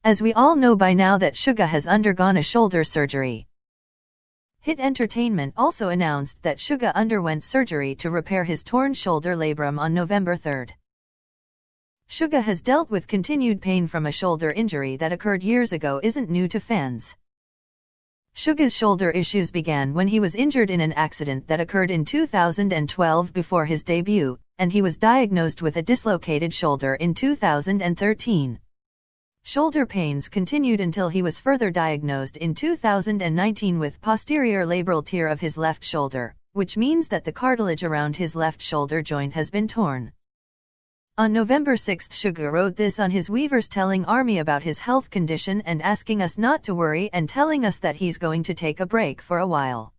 As we all know by now that Suga has undergone a shoulder surgery. Hit Entertainment also announced that Suga underwent surgery to repair his torn shoulder labrum on November 3. Suga has dealt with continued pain from a shoulder injury that occurred years ago isn't new to fans. Suga's shoulder issues began when he was injured in an accident that occurred in 2012 before his debut, and he was diagnosed with a dislocated shoulder in 2013. Shoulder pains continued until he was further diagnosed in 2019 with posterior labral tear of his left shoulder, which means that the cartilage around his left shoulder joint has been torn. On November 6, Suga wrote this on his Weavers, telling ARMY about his health condition and asking us not to worry and telling us that he's going to take a break for a while.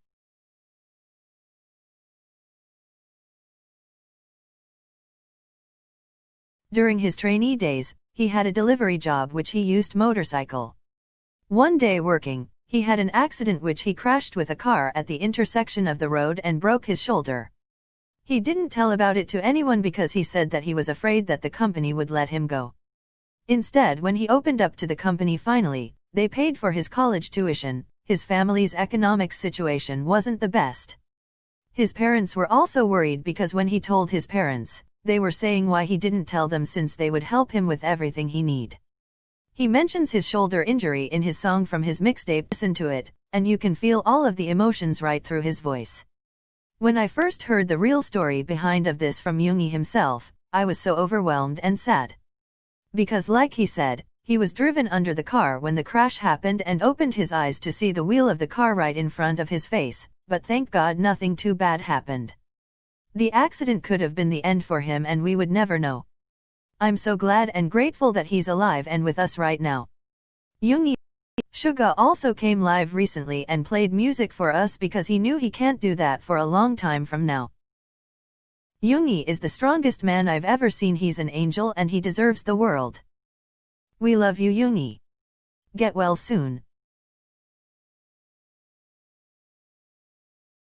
During his trainee days, he had a delivery job which he used motorcycle. One day working, he had an accident which he crashed with a car at the intersection of the road and broke his shoulder. He didn't tell about it to anyone because he said that he was afraid that the company would let him go. Instead, when he opened up to the company finally, they paid for his college tuition. His family's economic situation wasn't the best. His parents were also worried because when he told his parents, they were saying why he didn't tell them since they would help him with everything he need. He mentions his shoulder injury in his song from his mixtape. Listen to it, and you can feel all of the emotions right through his voice. When I first heard the real story behind of this from Yoongi himself, I was so overwhelmed and sad. Because like he said, he was driven under the car when the crash happened and opened his eyes to see the wheel of the car right in front of his face, but thank God nothing too bad happened. The accident could have been the end for him and we would never know. I'm so glad and grateful that he's alive and with us right now. Yoongi. Suga also came live recently and played music for us because he knew he can't do that for a long time from now. Yoongi is the strongest man I've ever seen. He's an angel and he deserves the world. We love you, Yoongi. Get well soon.